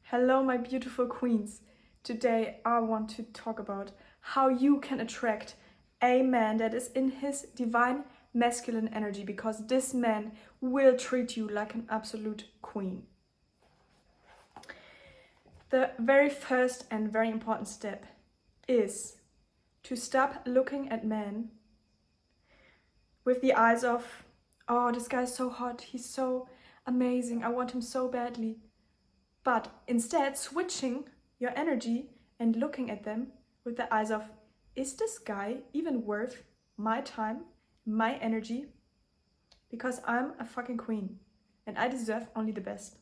Hello, my beautiful queens. Today I want to talk about how you can attract a man that is in his divine masculine energy, because this man will treat you like an absolute queen. The very first and very important step is to stop looking at men with the eyes of, oh, this guy's so hot, he's so amazing, I want him so badly. But instead switching your energy and looking at them with the eyes of, is this guy even worth my time, my energy? Because I'm a fucking queen and I deserve only the best.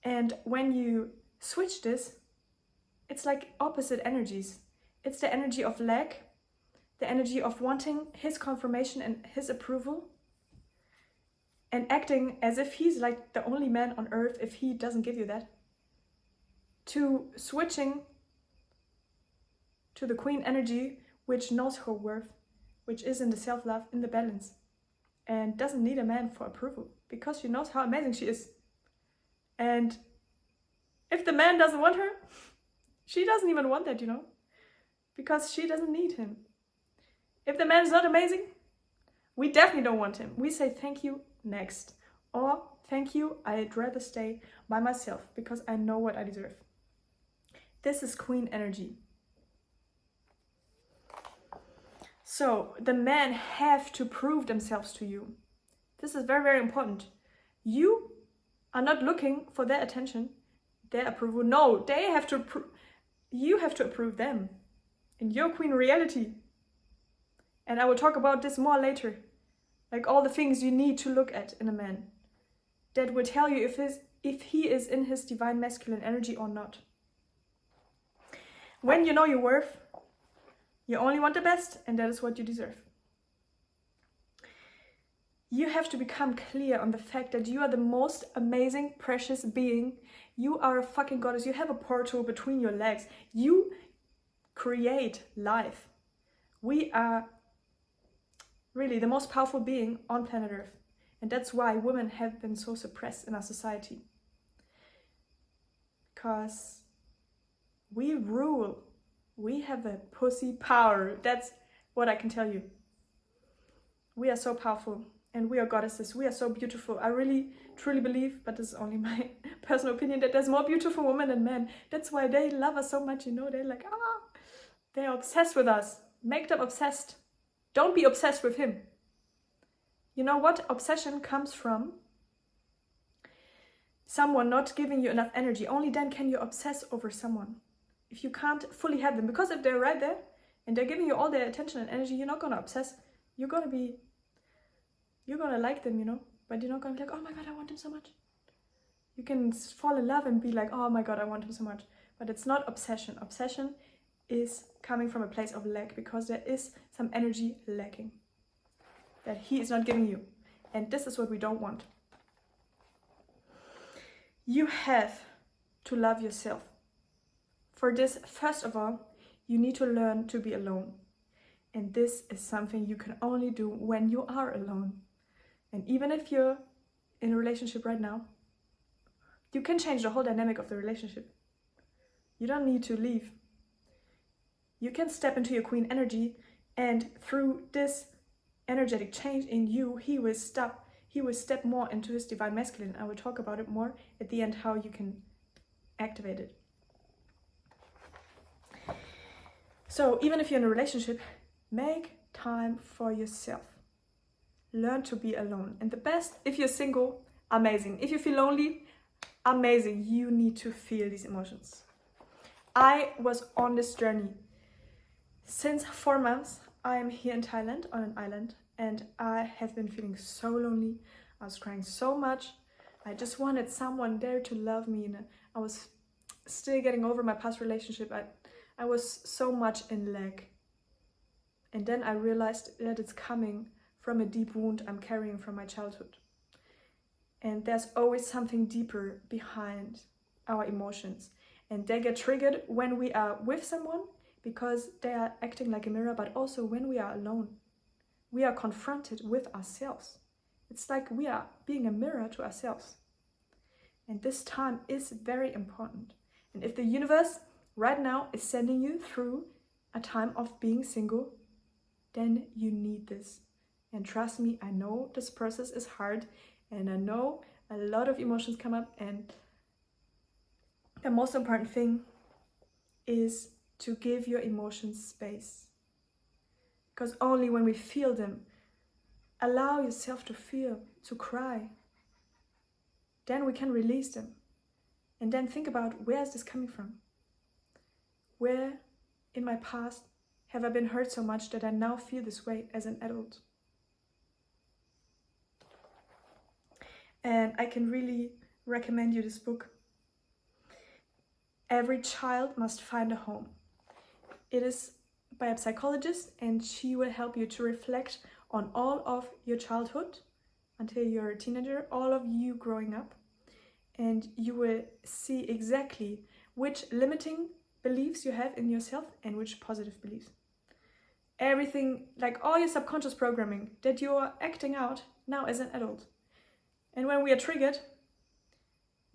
And when you switch this, it's like opposite energies. It's the energy of lack, the energy of wanting his confirmation and his approval, and acting as if he's like the only man on earth if he doesn't give you that, to switching to the queen energy, which knows her worth, which is in the self-love, in the balance, and doesn't need a man for approval because she knows how amazing she is. And if the man doesn't want her, she doesn't even want that, because she doesn't need him. If the man is not amazing, we definitely don't want him. We say thank you, next. Or thank you, I'd rather stay by myself because I know what I deserve. This is queen energy. So the men have to prove themselves to you. This is very, very important. You are not looking for their attention, their approval. No, they have to you have to approve them in your queen reality. And I will talk about this more later. Like all the things you need to look at in a man that will tell you if he is in his divine masculine energy or not. When you know your worth, you only want the best, and that is what you deserve. You have to become clear on the fact that you are the most amazing, precious being. You are a fucking goddess. You have a portal between your legs. You create life. We are really the most powerful being on planet Earth. And that's why women have been so suppressed in our society. Because we rule. We have a pussy power. That's what I can tell you. We are so powerful and we are goddesses. We are so beautiful. I really, truly believe, but this is only my personal opinion, that there's more beautiful women than men. That's why they love us so much, They're like, they're obsessed with us. Make them obsessed. Don't be obsessed with him. You know what? Obsession comes from someone not giving you enough energy. Only then can you obsess over someone. If you can't fully have them. Because if they're right there and they're giving you all their attention and energy, you're not going to obsess. You're going to like them, but you're not going to be like, oh my God, I want him so much. You can fall in love and be like, oh my God, I want him so much. But it's not obsession. Obsession is coming from a place of lack, because there is some energy lacking that he is not giving you. And this is what we don't want. You have to love yourself. For this, first of all, you need to learn to be alone. And this is something you can only do when you are alone. And even if you're in a relationship right now, you can change the whole dynamic of the relationship. You don't need to leave. You can step into your queen energy, and through this energetic change in you, he will step more into his divine masculine. I will talk about it more at the end, how you can activate it. So even if you're in a relationship, make time for yourself. Learn to be alone. And the best, if you're single, amazing. If you feel lonely, amazing. You need to feel these emotions. I was on this journey. Since 4 months, I am here in Thailand on an island, and I have been feeling so lonely. I was crying so much. I just wanted someone there to love me. And I was still getting over my past relationship. I was so much in lack. And then I realized that it's coming from a deep wound I'm carrying from my childhood. And there's always something deeper behind our emotions. And they get triggered when we are with someone, because they are acting like a mirror, but also when we are alone. We are confronted with ourselves. It's like we are being a mirror to ourselves. And this time is very important. And if the universe right now is sending you through a time of being single, then you need this. And trust me, I know this process is hard, and I know a lot of emotions come up, and the most important thing is to give your emotions space. Because only when we feel them, allow yourself to feel, to cry, then we can release them. And then think about, where is this coming from? Where in my past have I been hurt so much that I now feel this way as an adult? And I can really recommend you this book. Every Child Must Find a Home. It is by a psychologist, and she will help you to reflect on all of your childhood until you're a teenager, all of you growing up, and you will see exactly which limiting beliefs you have in yourself and which positive beliefs. Everything, like all your subconscious programming that you're acting out now as an adult. And when we are triggered,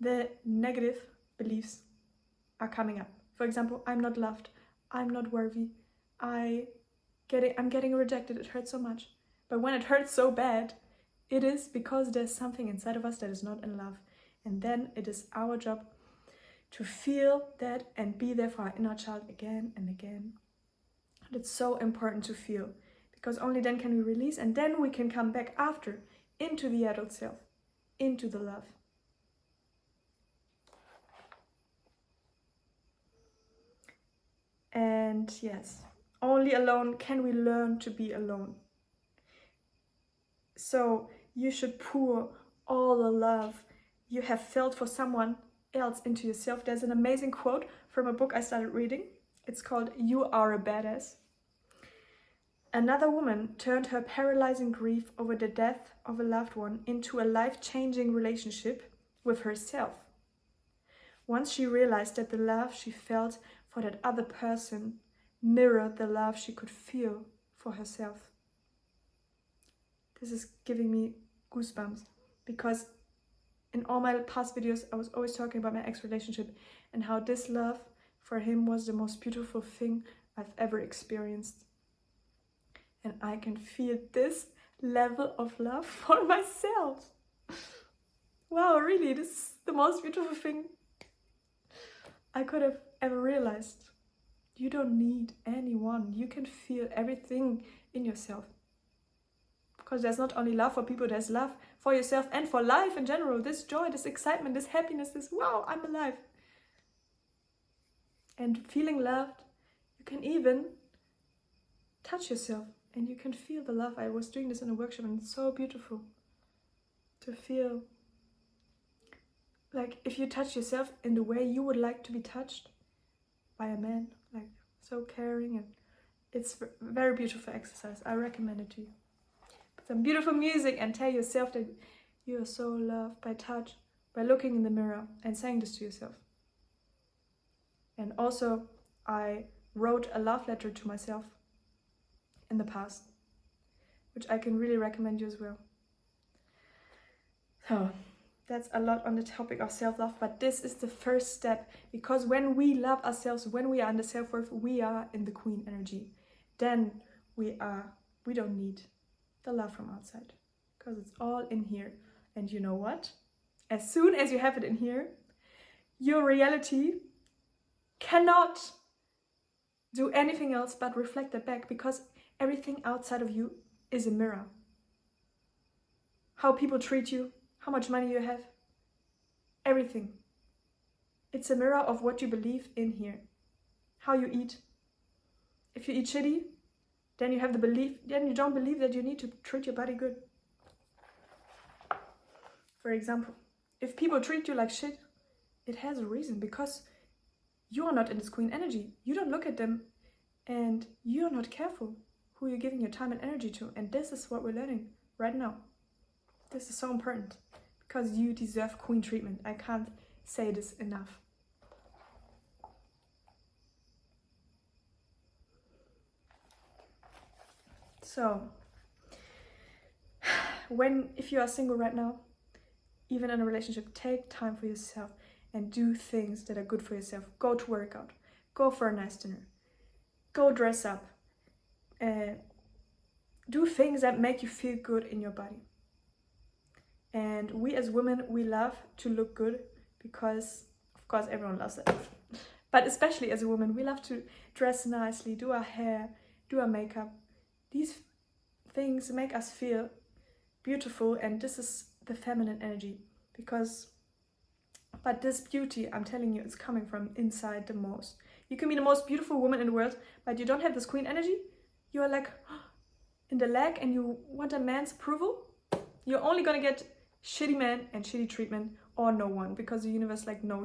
the negative beliefs are coming up. For example, I'm not loved, I'm not worthy, I'm getting rejected, it hurts so much. But when it hurts so bad, it is because there's something inside of us that is not in love. And then it is our job to feel that and be there for our inner child again and again. And it's so important to feel, because only then can we release, and then we can come back after into the adult self, into the love. And yes, only alone can we learn to be alone. So you should pour all the love you have felt for someone else into yourself. There's an amazing quote from a book I started reading. It's called "You Are a Badass." Another woman turned her paralyzing grief over the death of a loved one into a life-changing relationship with herself. Once she realized that the love she felt for that other person mirrored the love she could feel for herself. This is giving me goosebumps, because in all my past videos I was always talking about my ex-relationship and how this love for him was the most beautiful thing I've ever experienced. And I can feel this level of love for myself. Wow, really, this is the most beautiful thing I could have ever realized. You don't need anyone. You can feel everything in yourself. Because there's not only love for people, there's love for yourself and for life in general. This joy, this excitement, this happiness, this wow, I'm alive. And feeling loved, you can even touch yourself and you can feel the love. I was doing this in a workshop and it's so beautiful to feel like if you touch yourself in the way you would like to be touched by a man, like so caring, and it's a very beautiful exercise. I recommend it to you. Put some beautiful music and tell yourself that you are so loved by touch, by looking in the mirror and saying this to yourself. And also, I wrote a love letter to myself in the past, which I can really recommend you as well. So that's a lot on the topic of self-love, but this is the first step, because when we love ourselves, when we are in the self-worth, we are in the queen energy. Then we don't need the love from outside, because it's all in here. And you know what? As soon as you have it in here, your reality cannot do anything else but reflect that back, because everything outside of you is a mirror. How people treat you, how much money you have, everything. It's a mirror of what you believe in here. How you eat. If you eat shitty, then you have the belief, then you don't believe that you need to treat your body good. For example, if people treat you like shit, it has a reason, because you are not in this queen energy. You don't look at them and you're not careful who you're giving your time and energy to. And this is what we're learning right now. This is so important, because you deserve queen treatment. I can't say this enough. So, if you are single right now, even in a relationship, take time for yourself and do things that are good for yourself. Go to workout, go for a nice dinner, go dress up, do things that make you feel good in your body. And we as women, we love to look good because, of course, everyone loves it. But especially as a woman, we love to dress nicely, do our hair, do our makeup. These things make us feel beautiful, and this is the feminine energy. But this beauty, I'm telling you, it's coming from inside the most. You can be the most beautiful woman in the world, but you don't have this queen energy. You are like in the leg and you want a man's approval. You're only gonna get shitty men and shitty treatment, or no one, because the universe like, no,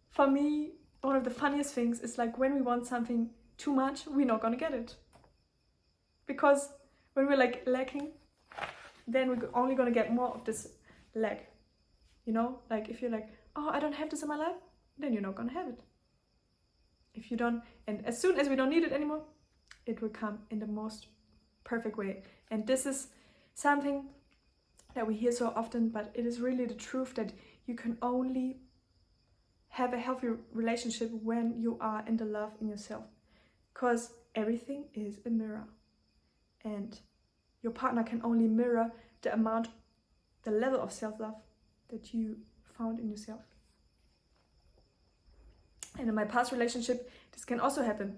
for me, one of the funniest things is like when we want something too much, we're not gonna get it. Because when we're like lacking, then we're only gonna get more of this lack. You know, like if you're like, oh, I don't have this in my life, then you're not gonna have it. If you don't, and as soon as we don't need it anymore, it will come in the most perfect way. And this is something that we hear so often, but it is really the truth that you can only have a healthy relationship when you are in the love in yourself. Because everything is a mirror. And your partner can only mirror the level of self-love that you found in yourself. And in my past relationship, this can also happen.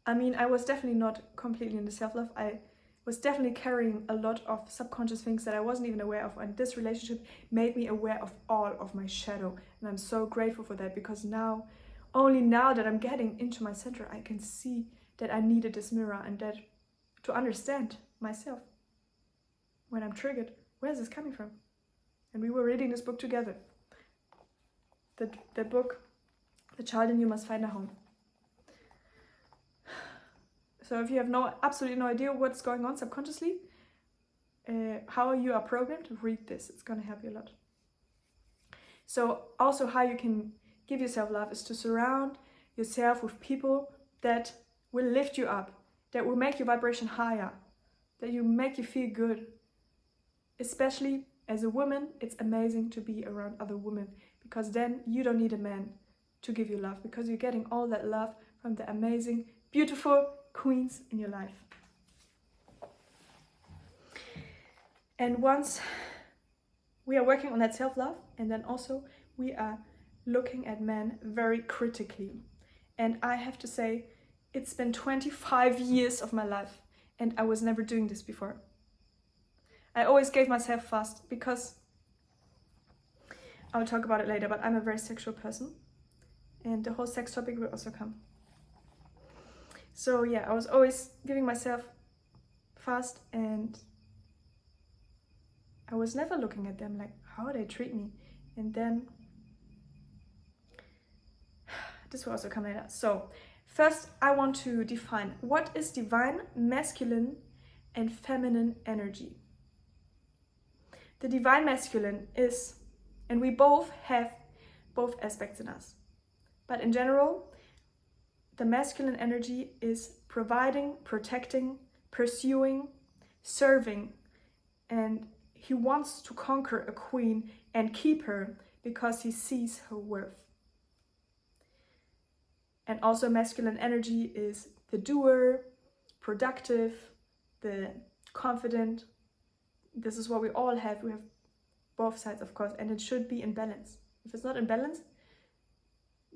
I mean, I was definitely not completely in the self-love. I was definitely carrying a lot of subconscious things that I wasn't even aware of. And this relationship made me aware of all of my shadow. And I'm so grateful for that, because only now that I'm getting into my center, I can see that I needed this mirror, and that to understand myself when I'm triggered. Where is this coming from? And we were reading this book together. The book, The Child in You Must Find a Home. So if you have absolutely no idea what's going on subconsciously, how you are programmed, read this. It's going to help you a lot. So also how you can give yourself love is to surround yourself with people that will lift you up, that will make your vibration higher, that you make you feel good. Especially as a woman, it's amazing to be around other women, because then you don't need a man to give you love, because you're getting all that love from the amazing, beautiful queens in your life. And once we are working on that self-love, and then also we are looking at men very critically. And I have to say, it's been 25 years of my life, and I was never doing this before. I always gave myself fast, because I'll talk about it later, but I'm a very sexual person, and the whole sex topic will also come. So yeah, I was always giving myself fast, and I was never looking at them like how they treat me. And then this will also come later. So first I want to define what is divine masculine and feminine energy. The divine masculine is, and we both have both aspects in us, but in general, the masculine energy is providing, protecting, pursuing, serving, and he wants to conquer a queen and keep her because he sees her worth. And also masculine energy is the doer, productive, the confident. This is what we all have. We have both sides, of course, and it should be in balance. If it's not in balance,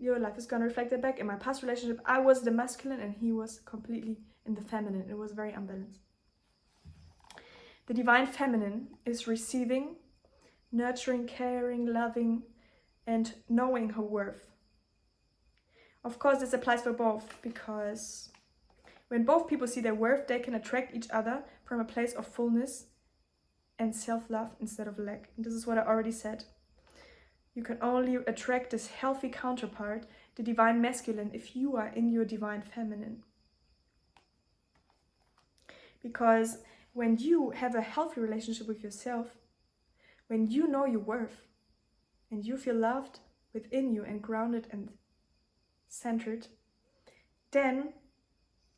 your life is going to reflect that back. In my past relationship, I was the masculine and he was completely in the feminine. It was very unbalanced. The divine feminine is receiving, nurturing, caring, loving, and knowing her worth. Of course, this applies for both, because when both people see their worth, they can attract each other from a place of fullness and self-love instead of lack. And this is what I already said. You can only attract this healthy counterpart, the divine masculine, if you are in your divine feminine. Because when you have a healthy relationship with yourself, when you know your worth and you feel loved within you and grounded and centered, then,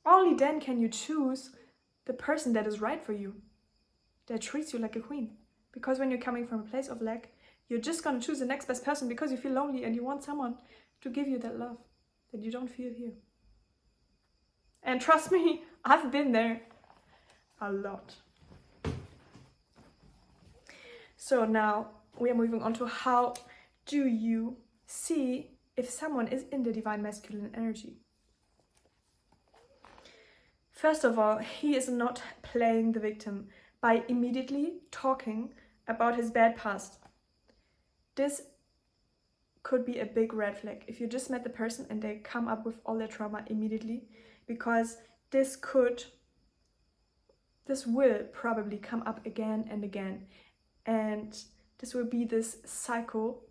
only then can you choose the person that is right for you. that treats you like a queen. Because when you're coming from a place of lack, you're just gonna choose the next best person because you feel lonely and you want someone to give you that love that you don't feel here. And trust me, I've been there a lot. So now we are moving on to how do you see if someone is in the divine masculine energy. First of all, he is not playing the victim by immediately talking about his bad past. This could be a big red flag if you just met the person and they come up with all their trauma immediately, because this will probably come up again and again, and this will be this cycle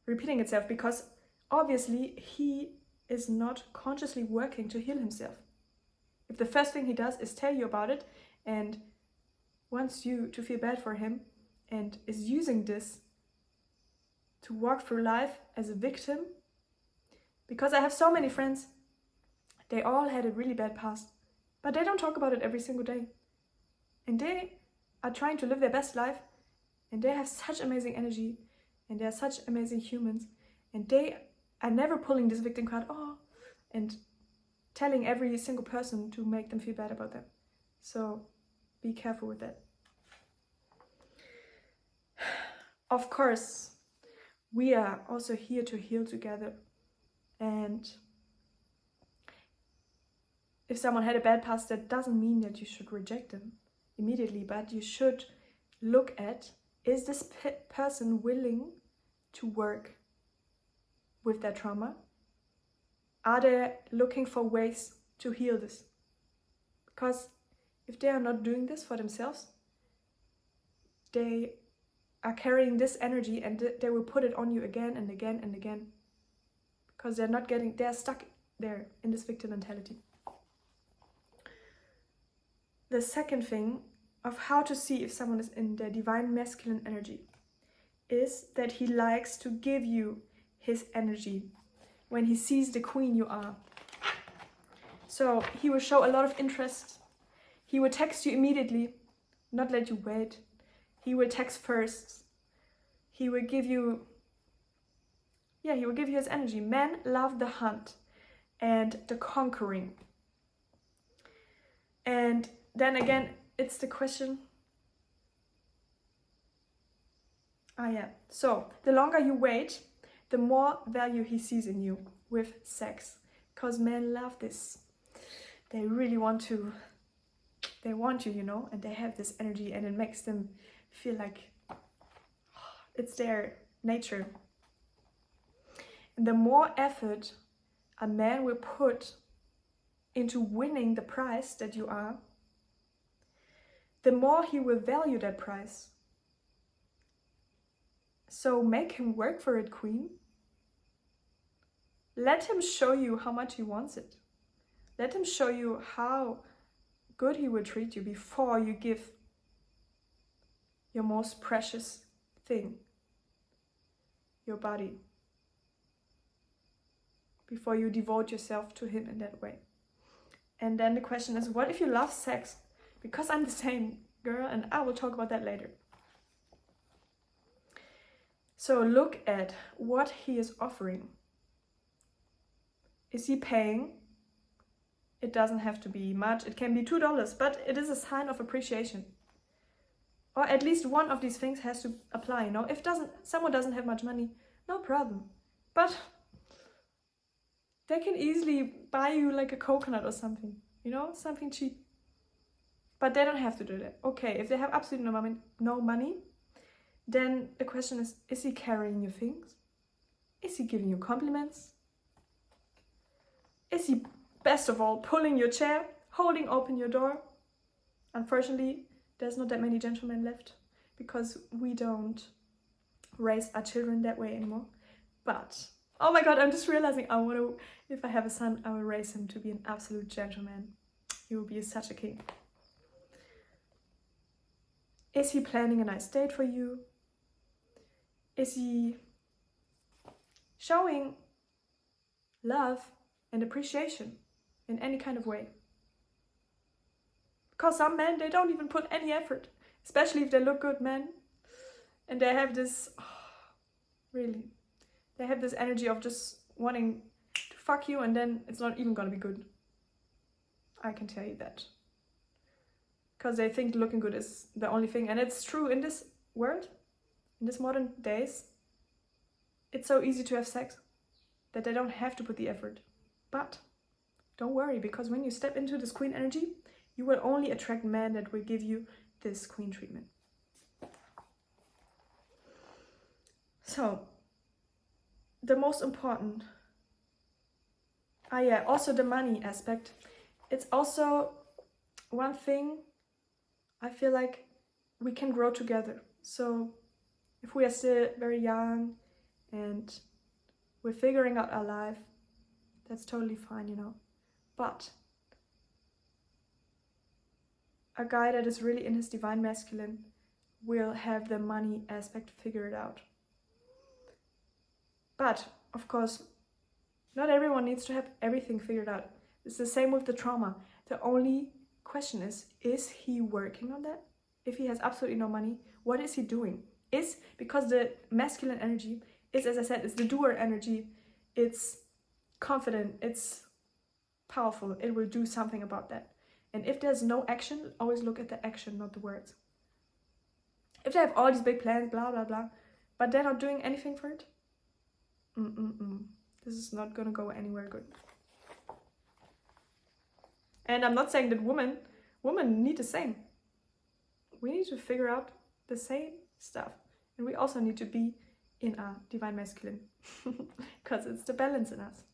repeating itself, because obviously he is not consciously working to heal himself. If the first thing he does is tell you about it and wants you to feel bad for him and is using this to walk through life as a victim, because I have so many friends, they all had a really bad past, but they don't talk about it every single day. And they are trying to live their best life, and they have such amazing energy, and they are such amazing humans, and they are never pulling this victim card, and telling every single person to make them feel bad about them. So be careful with that. Of course, we are also here to heal together. And if someone had a bad past, that doesn't mean that you should reject them immediately, but you should look at, is this person willing to work with their trauma? Are they looking for ways to heal this? Because if they are not doing this for themselves, they are carrying this energy and they will put it on you again and again and again. Because they're stuck there in this victim mentality. The second thing of how to see if someone is in their divine masculine energy is that he likes to give you his energy when he sees the queen you are. So he will show a lot of interest. He will text you immediately, not let you wait. He will text first. He will give you his energy. Men love the hunt and the conquering. And then again, it's the question. So the longer you wait, the more value he sees in you with sex. Because men love this. They really want you, and they have this energy, and it makes them feel like it's their nature. And the more effort a man will put into winning the prize that you are, the more he will value that prize. So make him work for it, queen. Let him show you how much he wants it. Let him show you how good he will treat you before you give your most precious thing, your body, before you devote yourself to him in that way. And then the question is, what if you love sex? Because I'm the same girl, and I will talk about that later. So look at what he is offering. Is he paying? It doesn't have to be much. It can be $2, but it is a sign of appreciation. Or at least one of these things has to apply, If someone doesn't have much money, no problem. But they can easily buy you like a coconut or something, something cheap. But they don't have to do that. Okay, if they have absolutely no money, then the question is he carrying your things? Is he giving you compliments? Is he, best of all, pulling your chair, holding open your door? Unfortunately, there's not that many gentlemen left, because we don't raise our children that way anymore. But, oh my god, I'm just realizing if I have a son, I will raise him to be an absolute gentleman. He will be such a king. Is he planning a nice date for you? Is he showing love and appreciation in any kind of way? Because some men, they don't even put any effort especially if they look good, men, and they have this, really, they have this energy of just wanting to fuck you, and then it's not even gonna be good. I can tell you that. Because they think looking good is the only thing. And it's true in this world, in this modern days, it's so easy to have sex that they don't have to put the effort. But don't worry, because when you step into this queen energy, you will only attract men that will give you this queen treatment. So, the most important, also the money aspect. It's also one thing I feel like we can grow together. So if we are still very young and we're figuring out our life, that's totally fine, you know. But a guy that is really in his divine masculine will have the money aspect figured out. But of course, not everyone needs to have everything figured out. It's the same with the trauma. The only question is he working on that? If he has absolutely no money, what is he doing? Because the masculine energy is, as I said, it's the doer energy. It's confident, it's powerful. It will do something about that. And if there's no action, always look at the action, not the words. If they have all these big plans, blah, blah, blah, but they're not doing anything for it, this is not gonna go anywhere good. And I'm not saying that women need the same. We need to figure out the same stuff. And we also need to be in our divine masculine. Because it's the balance in us.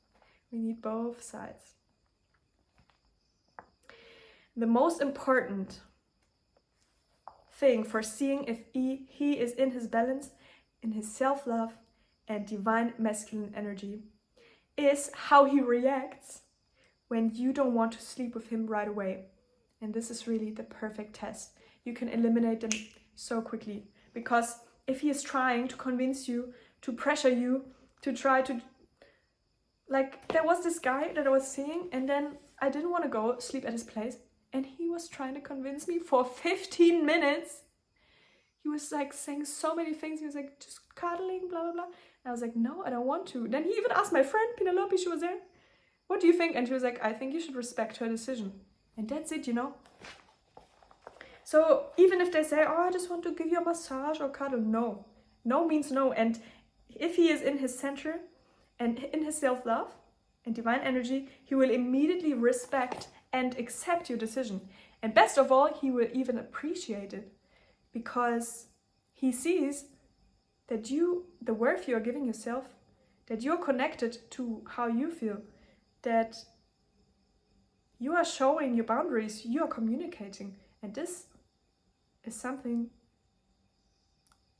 We need both sides. The most important thing for seeing if he is in his balance, in his self-love and divine masculine energy, is how he reacts when you don't want to sleep with him right away. And this is really the perfect test. You can eliminate them so quickly. Because if he is trying to convince you, to pressure you, to try to... Like, there was this guy that I was seeing, and then I didn't want to go sleep at his place. And he was trying to convince me for 15 minutes. He was like saying so many things. He was like, just cuddling, blah, blah, blah. And I was like, no, I don't want to. Then he even asked my friend, Penelope, she was there. What do you think? And she was like, I think you should respect her decision. And that's it, you know. So even if they say, oh, I just want to give you a massage or cuddle, no. No means no. And if he is in his center and in his self-love and divine energy, he will immediately respect and accept your decision. And best of all, he will even appreciate it, because he sees that the worth you are giving yourself, that you're connected to how you feel, that you are showing your boundaries, you are communicating. And this is something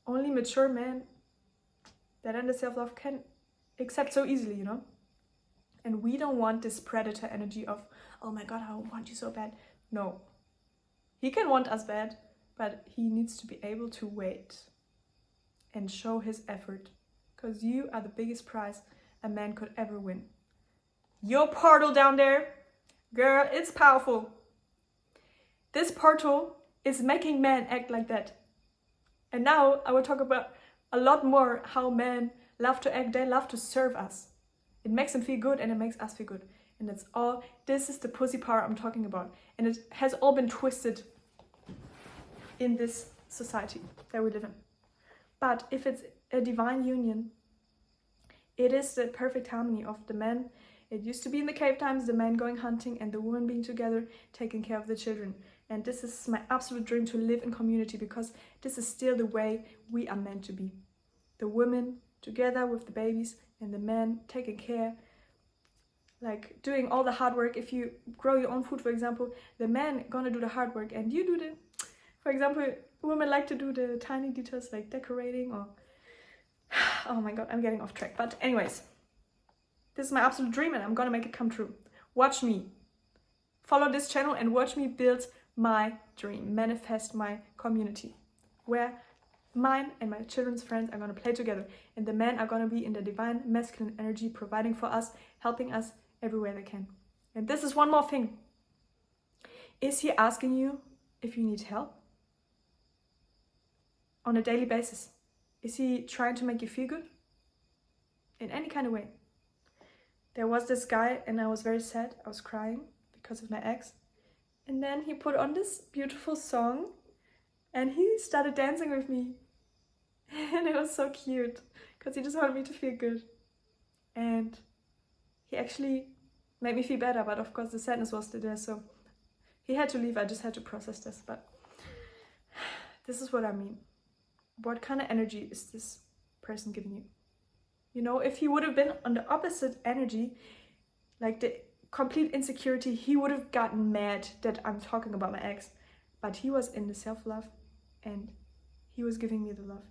only mature men that under self-love can accept so easily, you know? And we don't want this predator energy of, oh my God, I want you so bad. No. He can want us bad, but he needs to be able to wait and show his effort, because you are the biggest prize a man could ever win. Your portal down there, girl, it's powerful. This portal is making men act like that. And now I will talk about a lot more how men love to act. They love to serve us. It makes them feel good and it makes us feel good. And that's all. This is the pussy power I'm talking about. And it has all been twisted in this society that we live in. But if it's a divine union, it is the perfect harmony of the men. It used to be in the cave times, the men going hunting and the women being together, taking care of the children. And this is my absolute dream, to live in community, because this is still the way we are meant to be. The women together with the babies and the men taking care, like doing all the hard work. If you grow your own food, for example, the men gonna do the hard work and you do the, for example, women like to do the tiny details like decorating or, oh my God, I'm getting off track. But anyways, this is my absolute dream and I'm gonna make it come true. Watch me. Follow this channel and watch me build my dream, manifest my community, where mine and my children's friends are going to play together, and the men are going to be in the divine masculine energy, providing for us, helping us everywhere they can. And this is one more thing. Is he asking you if you need help? on a daily basis? Is he trying to make you feel good? In any kind of way. There was this guy and I was very sad. I was crying because of my ex. And then he put on this beautiful song and he started dancing with me. And it was so cute because he just wanted me to feel good. And he actually made me feel better, but of course the sadness was still there, so he had to leave. I just had to process this, but this is what I mean. What kind of energy is this person giving you? You know, if he would have been on the opposite energy, like the complete insecurity, he would have gotten mad that I'm talking about my ex. But he was in the self-love and he was giving me the love.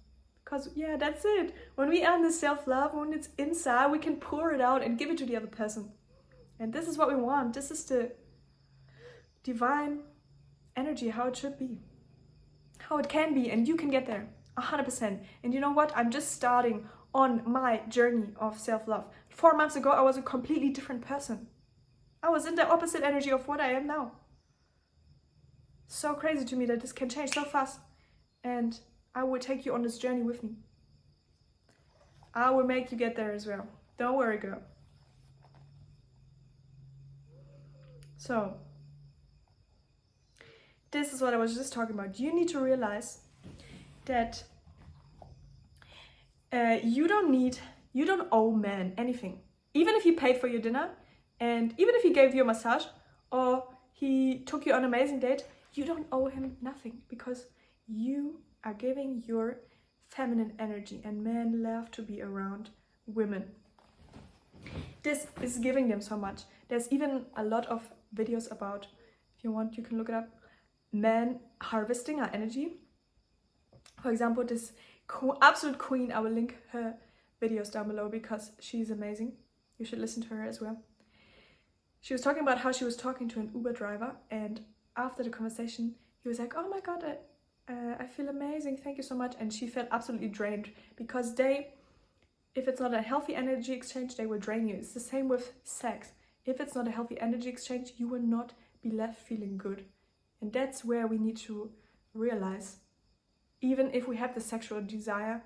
Because, yeah, that's it. When we are in the self-love, when it's inside, we can pour it out and give it to the other person. And this is what we want. This is the divine energy, how it should be. How it can be, and you can get there. 100%. And you know what? I'm just starting on my journey of self-love. 4 months ago, I was a completely different person. I was in the opposite energy of what I am now. So crazy to me that this can change so fast. And I will take you on this journey with me. I will make you get there as well. Don't worry, girl. So, this is what I was just talking about. You need to realize that you don't owe man anything. Even if he paid for your dinner, and even if he gave you a massage, or he took you on an amazing date, you don't owe him nothing, because you are giving your feminine energy, and men love to be around women. This is giving them so much. There's even a lot of videos about, if you want, you can look it up, men harvesting our energy. For example, this absolute queen, I will link her videos down below because she's amazing. You should listen to her as well. She was talking about how she was talking to an Uber driver, and after the conversation, he was like, oh my God, I feel amazing, thank you so much. And she felt absolutely drained because if it's not a healthy energy exchange, they will drain you. It's the same with sex. If it's not a healthy energy exchange, you will not be left feeling good. And that's where we need to realize, even if we have the sexual desire,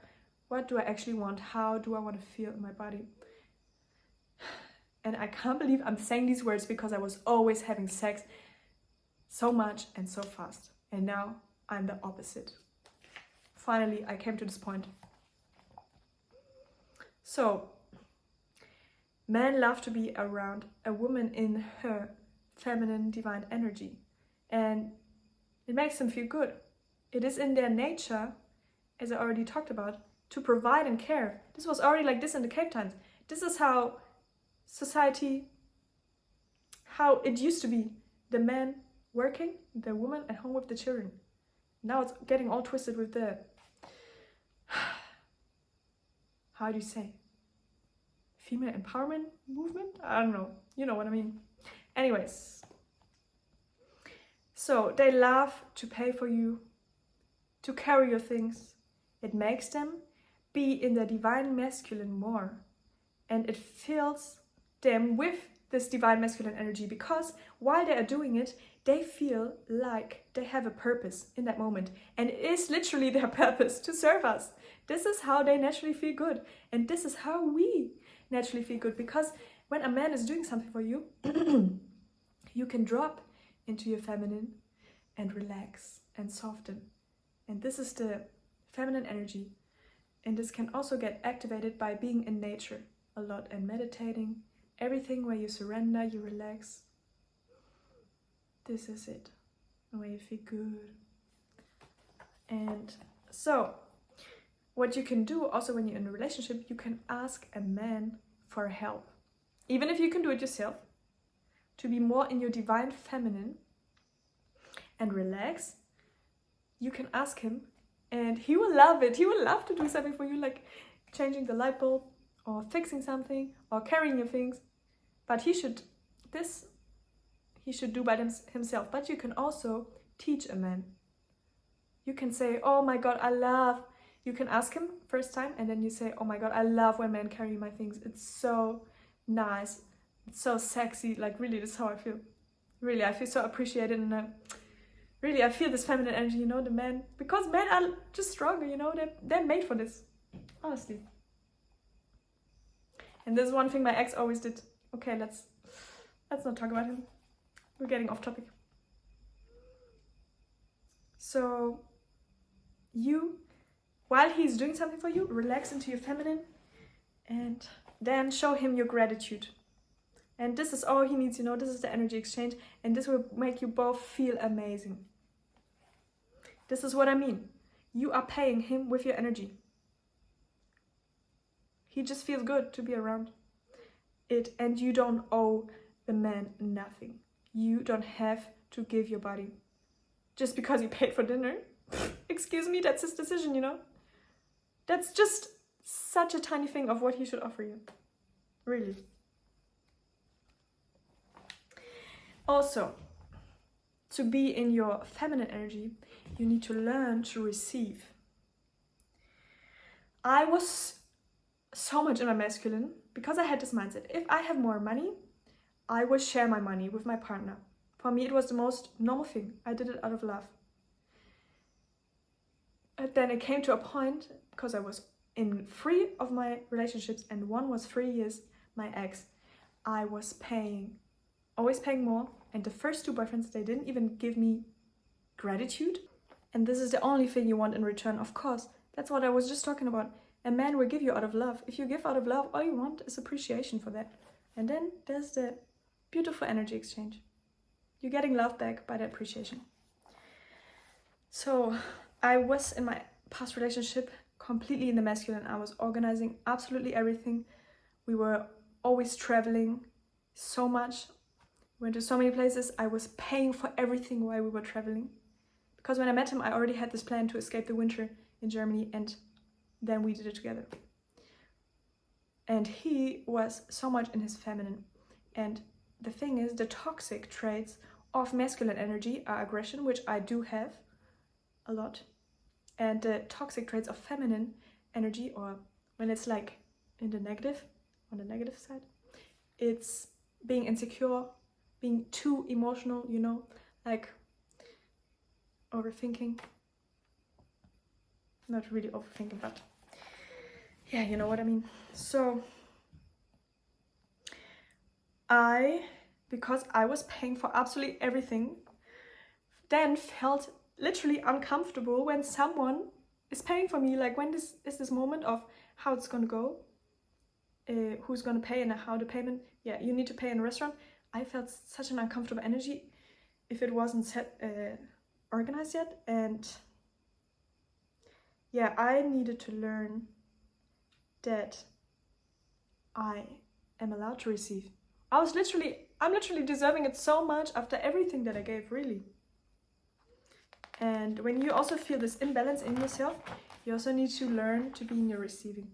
what do I actually want? How do I want to feel in my body? And I can't believe I'm saying these words because I was always having sex so much and so fast. And now I'm the opposite. Finally, I came to this point. So, men love to be around a woman in her feminine divine energy. And it makes them feel good. It is in their nature, as I already talked about, to provide and care. This was already like this in the cave times. This is how society, how it used to be. The man working, the woman at home with the children. Now it's getting all twisted with the, how do you say, female empowerment movement? I don't know. You know what I mean. Anyways. So they love to pay for you, to carry your things. It makes them be in the divine masculine more. And it fills them with this divine masculine energy, because while they are doing it, they feel like they have a purpose in that moment. And it is literally their purpose to serve us. This is how they naturally feel good. And this is how we naturally feel good. Because when a man is doing something for you, you can drop into your feminine and relax and soften. And this is the feminine energy. And this can also get activated by being in nature a lot and meditating. Everything where you surrender, you relax. This is it. Where you feel good. And so, what you can do also when you're in a relationship, you can ask a man for help. Even if you can do it yourself, to be more in your divine feminine and relax, you can ask him and he will love it. He will love to do something for you, like changing the light bulb or fixing something or carrying your things. But he should do by himself. But you can also teach a man. You can say, oh my God, you can ask him first time and then you say, oh my God, I love when men carry my things. It's so nice. It's so sexy. Like really, this is how I feel. Really, I feel so appreciated and Really, I feel this feminine energy, you know, the men, because men are just stronger, you know, they're made for this, honestly. And this is one thing my ex always did. Okay, let's not talk about him. We're getting off topic. So you, while he's doing something for you, relax into your feminine and then show him your gratitude. And this is all he needs, you know, this is the energy exchange, and this will make you both feel amazing. This is what I mean. You are paying him with your energy. He just feels good to be around it, and you don't owe the man nothing. You don't have to give your body just because you paid for dinner. Excuse me, that's his decision, you know? That's just such a tiny thing of what he should offer you. Really. Also, to be in your feminine energy, you need to learn to receive. I was so much in my masculine because I had this mindset. If I have more money, I will share my money with my partner. For me, it was the most normal thing. I did it out of love. And then it came to a point, because I was in 3 of my relationships, and one was 3 years, my ex, I was always paying more. And the first 2 boyfriends, they didn't even give me gratitude. And this is the only thing you want in return, of course. That's what I was just talking about. A man will give you out of love. If you give out of love, all you want is appreciation for that. And then there's the beautiful energy exchange. You're getting love back by the appreciation. So I was in my past relationship completely in the masculine. I was organizing absolutely everything. We were always traveling so much. We went to so many places. I was paying for everything while we were traveling. Because when I met him, I already had this plan to escape the winter in Germany, and then we did it together. And he was so much in his feminine. And the thing is, the toxic traits of masculine energy are aggression, which I do have a lot. And the toxic traits of feminine energy, or when it's like in the negative, on the negative side, it's being insecure, being too emotional, you know, like overthinking. Not really overthinking, but yeah, you know what I mean. So because I was paying for absolutely everything, then felt literally uncomfortable when someone is paying for me. Like when this is this moment of how it's gonna go, who's gonna pay and how the payment. Yeah, you need to pay in a restaurant. I felt such an uncomfortable energy if it wasn't organized yet. And yeah, I needed to learn that I am allowed to receive. I'm literally deserving it so much after everything that I gave, really. And when you also feel this imbalance in yourself, you also need to learn to be in your receiving.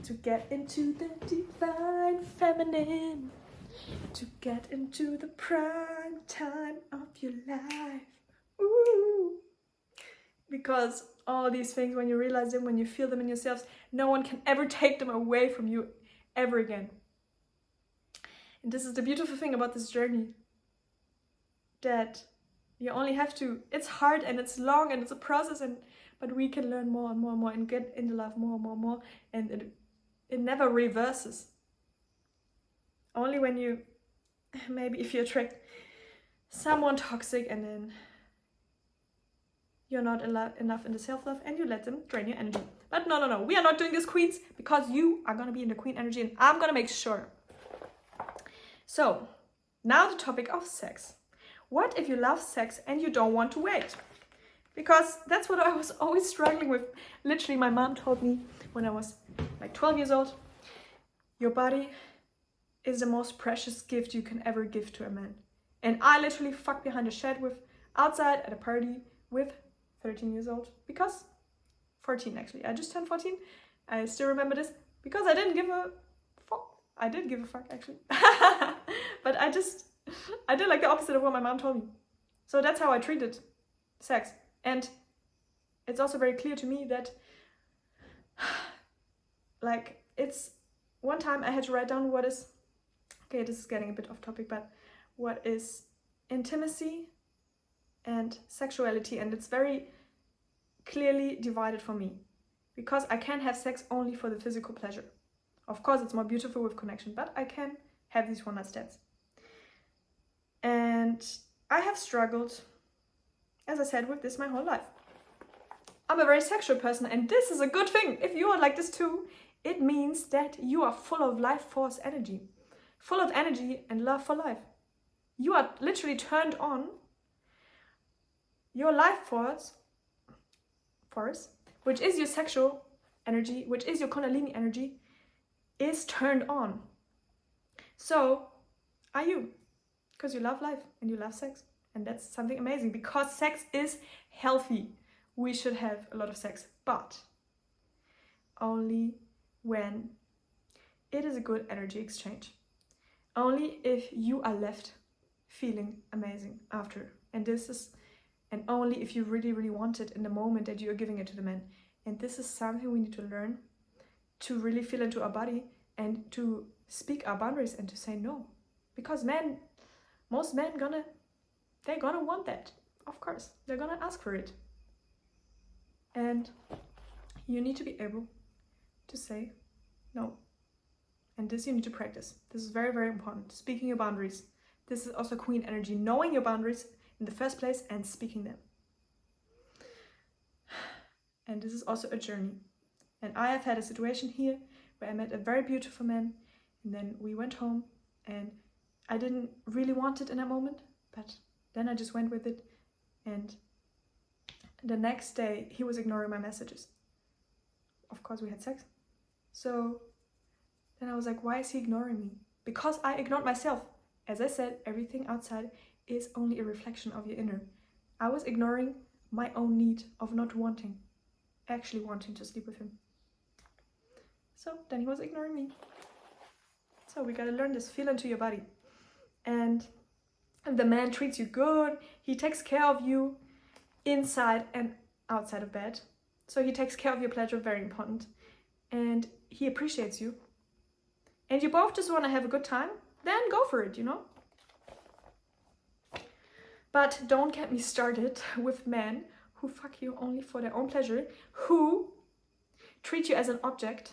To get into the divine feminine. To get into the prime time of your life. Ooh. Because all these things, when you realize them, when you feel them in yourselves, no one can ever take them away from you ever again. And this is the beautiful thing about this journey. That you only have to, it's hard and it's long and it's a process, but we can learn more and more and more and get into love more and more and more. And it never reverses. Only when you, maybe if you attract someone toxic and then you're not enough in the self-love and you let them drain your energy. But no, we are not doing this, queens, because you are going to be in the queen energy and I'm going to make sure. So, now the topic of sex. What if you love sex and you don't want to wait? Because that's what I was always struggling with. Literally, my mom told me when I was like 12 years old, your body is the most precious gift you can ever give to a man. And I literally fucked behind a shed outside at a party with 13 years old. Because 14 actually. I just turned 14. I still remember this because I didn't give a fuck. I did give a fuck actually. But I did like the opposite of what my mom told me. So that's how I treated sex. And it's also very clear to me that like it's one time I had to write down this is getting a bit off topic, but what is intimacy and sexuality, and it's very clearly divided for me, because I can have sex only for the physical pleasure. Of course, it's more beautiful with connection, but I can have these one-night stands. And I have struggled, as I said, with this my whole life. I'm a very sexual person, and this is a good thing. If you are like this too, it means that you are full of life force energy, full of energy and love for life. You are literally turned on. Your life force, which is your sexual energy, which is your Kundalini energy, is turned on. So are you, because you love life and you love sex. And that's something amazing, because sex is healthy. We should have a lot of sex, but only when it is a good energy exchange. Only if you are left feeling amazing after. And only if you really, really want it in the moment that you are giving it to the man. And this is something we need to learn, to really feel into our body and to speak our boundaries and to say no. Because most men they're gonna want that. Of course, they're gonna ask for it. And you need to be able to say no. And this you need to practice. This is very, very important. Speaking your boundaries. This is also queen energy, knowing your boundaries in the first place and speaking them. And this is also a journey. And I have had a situation here where I met a very beautiful man, and then we went home, and I didn't really want it in that moment, but then I just went with it, and the next day he was ignoring my messages. Of course, we had sex. So then I was like, why is he ignoring me? Because I ignored myself. As I said, everything outside is only a reflection of your inner. I was ignoring my own need of not actually wanting to sleep with him. So then he was ignoring me. So we gotta learn this, feel into your body. And the man treats you good, he takes care of you inside and outside of bed. So he takes care of your pleasure, very important. And he appreciates you. And you both just want to have a good time, then go for it, But don't get me started with men who fuck you only for their own pleasure, who treat you as an object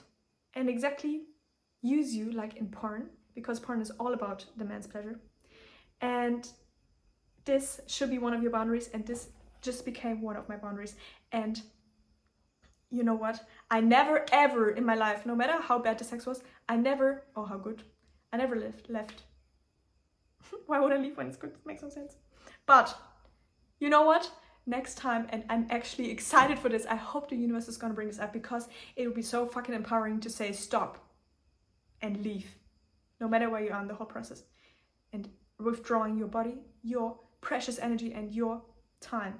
and exactly use you like in porn, because porn is all about the man's pleasure. And this should be one of your boundaries, and this just became one of my boundaries. And you know what? I never ever in my life, no matter how bad the sex was, how good, I never left. Why would I leave when it's good? It makes no sense. But you know what? Next time, and I'm actually excited for this, I hope the universe is gonna bring this up, because it will be so fucking empowering to say stop and leave, no matter where you are in the whole process, and withdrawing your body, your precious energy and your time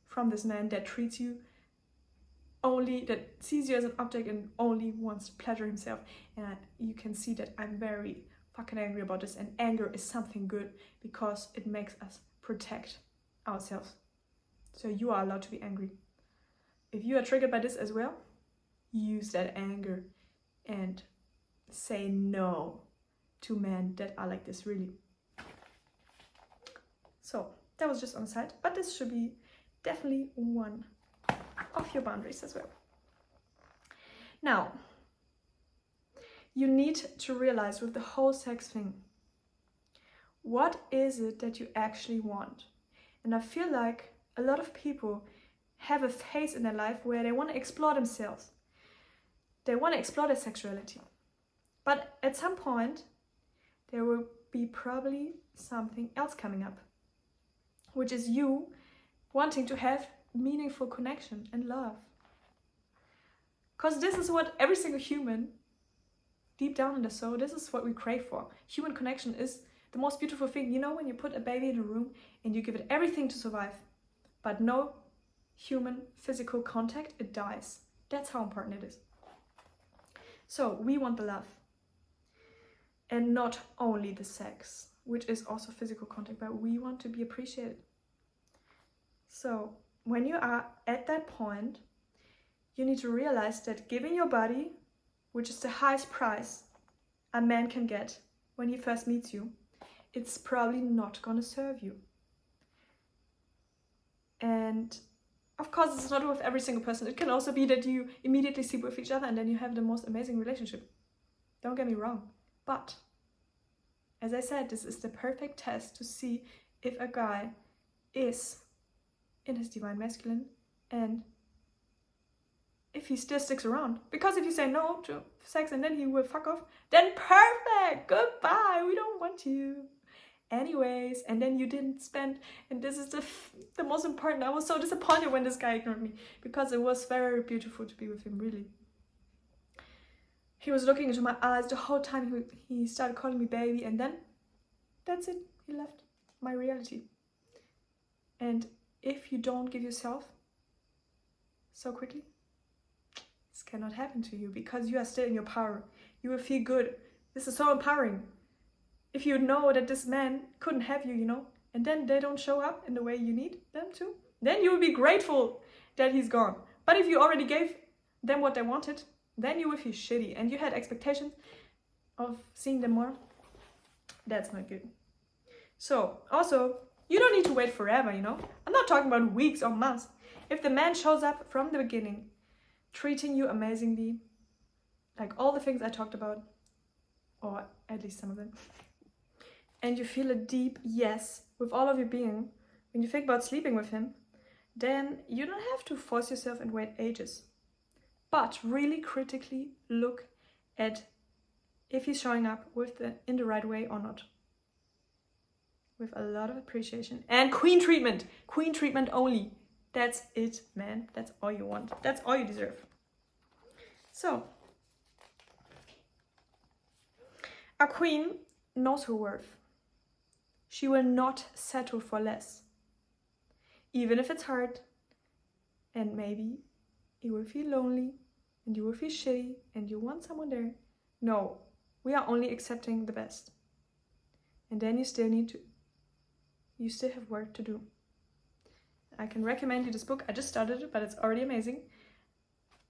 from this man that treats you that sees you as an object and only wants to pleasure himself. And you can see that I'm very fucking angry about this, and anger is something good because it makes us protect ourselves. So you are allowed to be angry. If you are triggered by this as well, use that anger and say no to men that are like this, really. So that was just on the side, but this should be definitely one of your boundaries as well. Now, you need to realize with the whole sex thing, what is it that you actually want? And I feel like a lot of people have a phase in their life where they want to explore themselves. They want to explore their sexuality. But at some point, there will be probably something else coming up, which is you wanting to have meaningful connection and love. Because this is what every single human, deep down in the soul, this is what we crave for. Human connection is the most beautiful thing. You know, when you put a baby in a room and you give it everything to survive, but no human physical contact, it dies. That's how important it is. So we want the love. And not only the sex, which is also physical contact, but we want to be appreciated. So when you are at that point, you need to realize that giving your body, which is the highest price a man can get when he first meets you, it's probably not gonna serve you. And of course, it's not with every single person. It can also be that you immediately sleep with each other and then you have the most amazing relationship. Don't get me wrong. But, as I said, this is the perfect test to see if a guy is in his divine masculine and if he still sticks around. Because if you say no to sex and then he will fuck off, then perfect! Goodbye! We don't want you. Anyways, and then you didn't spend, and this is the most important. I was so disappointed when this guy ignored me, because it was very beautiful to be with him, really. He was looking into my eyes the whole time. He started calling me baby, and then that's it. He left my reality. And if you don't give yourself so quickly, this cannot happen to you, because you are still in your power. You will feel good. This is so empowering. If you know that this man couldn't have you, and then they don't show up in the way you need them to, then you will be grateful that he's gone. But if you already gave them what they wanted, then you will feel shitty and you had expectations of seeing them more. That's not good. So, also, you don't need to wait forever, I'm not talking about weeks or months. If the man shows up from the beginning, treating you amazingly, like all the things I talked about, or at least some of them, and you feel a deep yes with all of your being, when you think about sleeping with him, then you don't have to force yourself and wait ages. But really critically look at if he's showing up in the right way or not. With a lot of appreciation. And queen treatment. Queen treatment only. That's it, man. That's all you want. That's all you deserve. So, a queen knows her worth. She will not settle for less. Even if it's hard, and maybe you will feel lonely, and you will feel shitty, and you want someone there. No, we are only accepting the best. And then you still have work to do. I can recommend you this book. I just started it, but it's already amazing.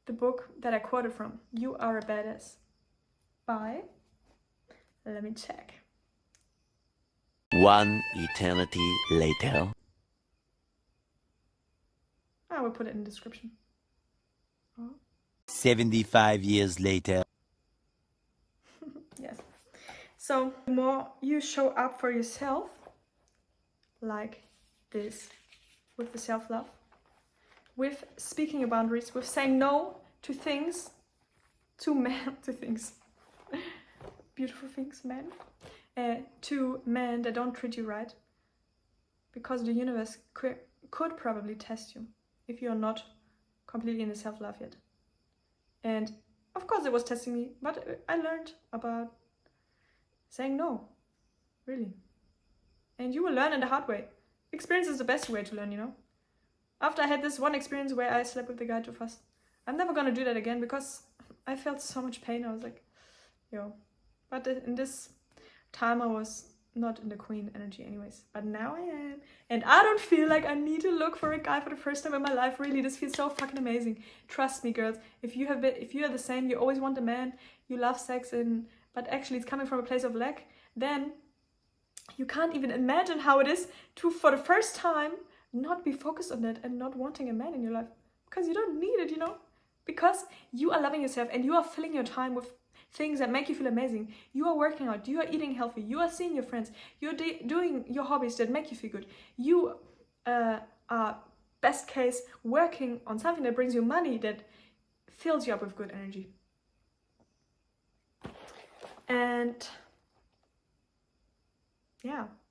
The book that I quoted from, You Are a Badass, by, let me check. One eternity later. I will put it in the description. 75 years later. Yes. So the more you show up for yourself, like this, with the self-love, with speaking your boundaries, with saying no to things, to things, beautiful things, men, to men that don't treat you right, because the universe could probably test you if you're not completely in the self-love yet. And of course it was testing me, but I learned about saying no, really. And you will learn in the hard way. Experience is the best way to learn, After I had this one experience where I slept with the guy too fast, I'm never gonna do that again, because I felt so much pain. I was like, But in this time I was not in the queen energy anyways, but now I am. And I don't feel like I need to look for a guy for the first time in my life. Really, this feels so fucking amazing. Trust me, girls. If you are the same, you always want a man, you love sex, but actually it's coming from a place of lack, then you can't even imagine how it is to, for the first time, not be focused on that and not wanting a man in your life. Because you don't need it, Because you are loving yourself and you are filling your time with things that make you feel amazing. You are working out, you are eating healthy, you are seeing your friends, you're doing your hobbies that make you feel good. You are, best case, working on something that brings you money, that fills you up with good energy. And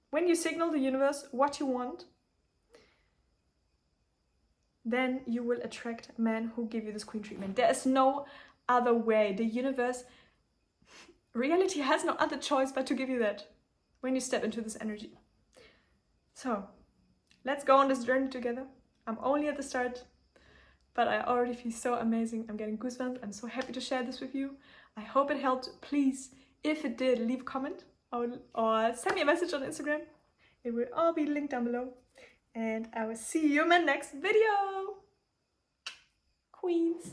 when you signal the universe what you want, then you will attract men who give you this queen treatment. There is no other way. The universe, reality has no other choice but to give you that when you step into this energy. So, let's go on this journey together. I'm only at the start, but I already feel so amazing. I'm getting goosebumps. I'm so happy to share this with you. I hope it helped. Please, if it did, leave a comment or send me a message on Instagram. It will all be linked down below. And I will see you in my next video. Queens.